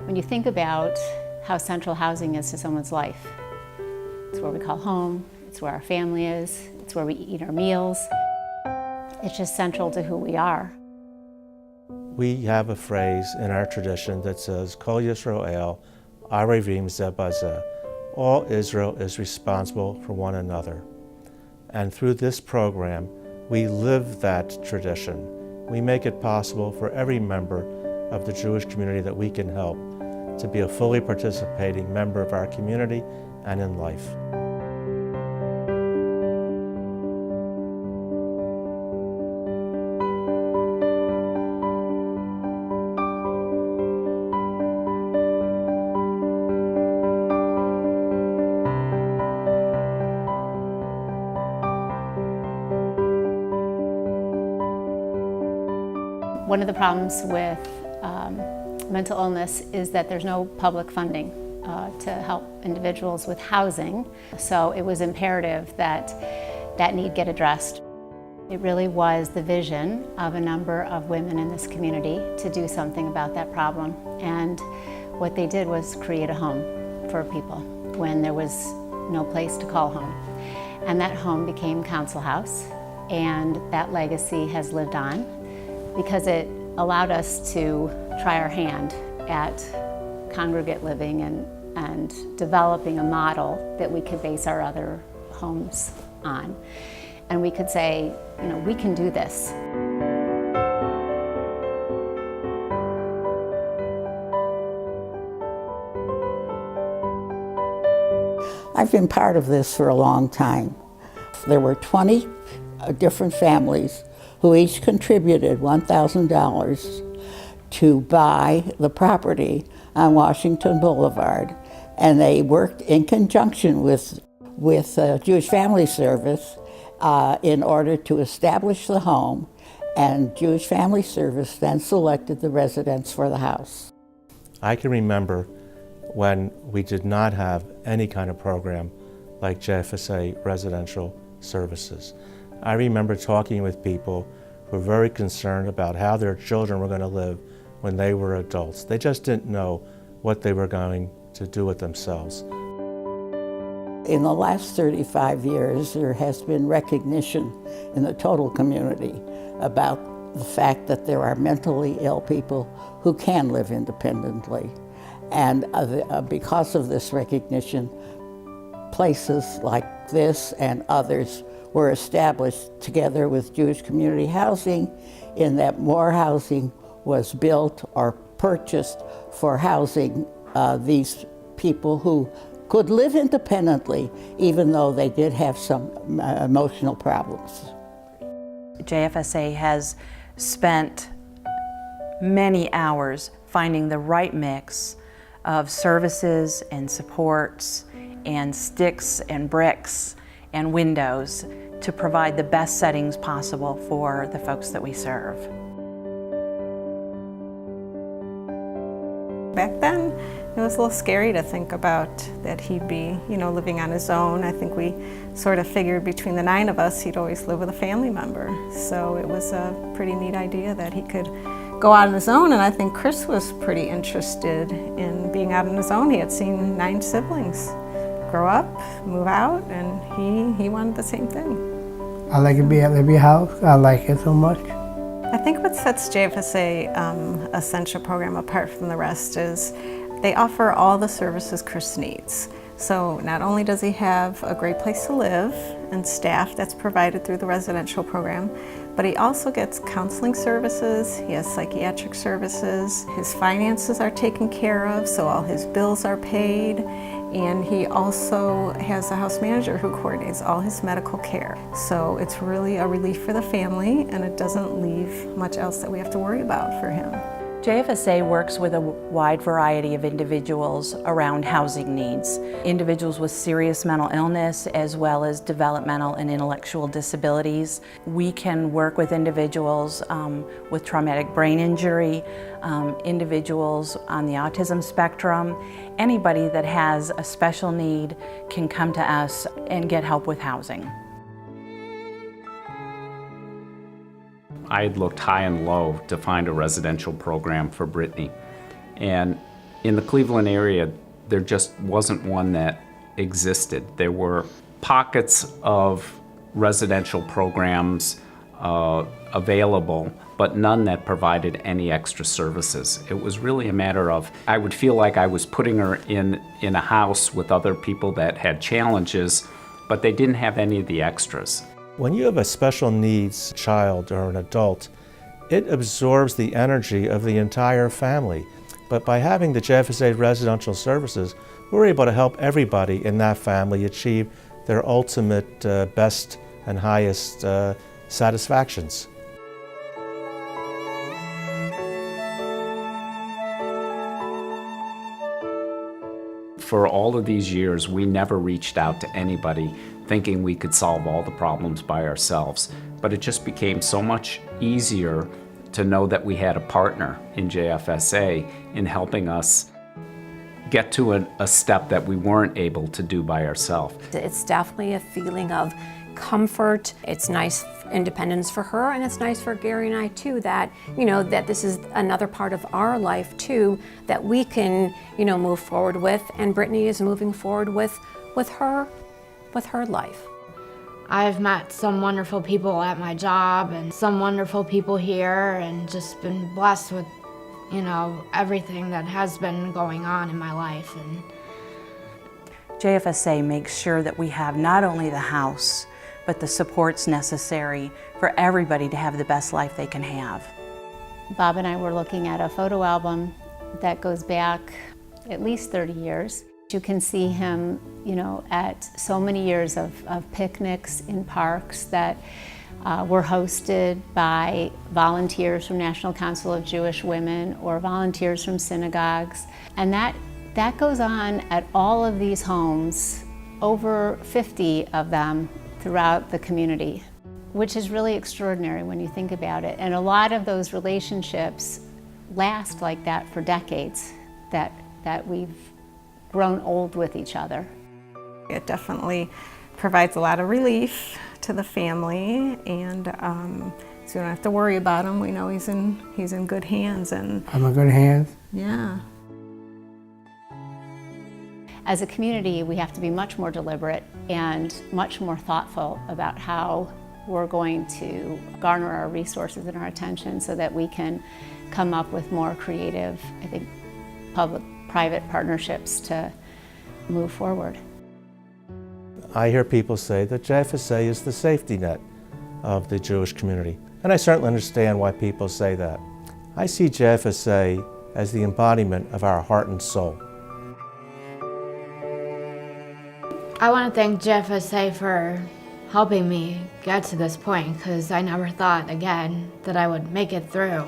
When you think about how central housing is to someone's life, it's where we call home, it's where our family is, it's where we eat our meals. It's just central to who we are. We have a phrase in our tradition that says, Kol Yisrael, Arevim Ze Baze. All Israel is responsible for one another. And through this program, we live that tradition. We make it possible for every member of the Jewish community that we can help to be a fully participating member of our community and in life. One of the problems with mental illness is that there's no public funding to help individuals with housing. So it was imperative that that need get addressed. It really was the vision of a number of women in this community to do something about that problem. And what they did was create a home for people when there was no place to call home. And that home became Council House, and that legacy has lived on because it allowed us to try our hand at congregate living and developing a model that we could base our other homes on. And we could say, you know, we can do this. I've been part of this for a long time. There were 20 different families who each contributed $1,000 to buy the property on Washington Boulevard. And they worked in conjunction with Jewish Family Service in order to establish the home, and Jewish Family Service then selected the residents for the house. I can remember when we did not have any kind of program like JFSA residential services. I remember talking with people who were very concerned about how their children were going to live when they were adults. They just didn't know what they were going to do with themselves. In the last 35 years, there has been recognition in the total community about the fact that there are mentally ill people who can live independently. And because of this recognition, places like this and others were established together with Jewish Community Housing, in that more housing was built or purchased for housing these people who could live independently, even though they did have some emotional problems. JFSA has spent many hours finding the right mix of services and supports and sticks and bricks and windows to provide the best settings possible for the folks that we serve. Back then, it was a little scary to think about that he'd be, living on his own. I think we sort of figured between the 9 of us, he'd always live with a family member. So it was a pretty neat idea that he could go out on his own, and I think Chris was pretty interested in being out on his own. He had seen 9 siblings grow up, move out, and he wanted the same thing. I like to be at every house. I like it so much. I think what sets JFSA Essential program apart from the rest is they offer all the services Chris needs. So not only does he have a great place to live and staff that's provided through the residential program, but he also gets counseling services, he has psychiatric services, his finances are taken care of, so all his bills are paid, and he also has a house manager who coordinates all his medical care. So it's really a relief for the family, and it doesn't leave much else that we have to worry about for him. JFSA works with a wide variety of individuals around housing needs. Individuals with serious mental illness as well as developmental and intellectual disabilities. We can work with individuals with traumatic brain injury, individuals on the autism spectrum. Anybody that has a special need can come to us and get help with housing. I had looked high and low to find a residential program for Brittany. And In the Cleveland area, there just wasn't one that existed. There were pockets of residential programs available, but none that provided any extra services. It was really a matter of, I would feel like I was putting her in a house with other people that had challenges, but they didn't have any of the extras. When you have a special needs child or an adult, it absorbs the energy of the entire family. But by having the JFSA residential services, we're able to help everybody in that family achieve their ultimate best and highest satisfactions. For all of these years, we never reached out to anybody thinking we could solve all the problems by ourselves. But it just became so much easier to know that we had a partner in JFSA in helping us get to a step that we weren't able to do by ourselves. It's definitely a feeling of comfort. It's nice independence for her, and it's nice for Gary and I too, that that this is another part of our life too that we can move forward with, and Brittany is moving forward with her life. I've met some wonderful people at my job and some wonderful people here, and just been blessed with everything that has been going on in my life. And JFSA makes sure that we have not only the house, but the supports necessary for everybody to have the best life they can have. Bob and I were looking at a photo album that goes back at least 30 years. You can see him, at so many years of picnics in parks that were hosted by volunteers from National Council of Jewish Women or volunteers from synagogues. And that goes on at all of these homes, over 50 of them throughout the community, which is really extraordinary when you think about it. And a lot of those relationships last like that for decades, that we've grown old with each other. It definitely provides a lot of relief to the family, and so we don't have to worry about him. We know he's in good hands. And I'm in good hands. yeah. As a community, we have to be much more deliberate and much more thoughtful about how we're going to garner our resources and our attention so that we can come up with more creative, I think, public-private partnerships to move forward. I hear people say that JFSA is the safety net of the Jewish community, and I certainly understand why people say that. I see JFSA as the embodiment of our heart and soul. I want to thank JFSA for helping me get to this point, because I never thought again that I would make it through.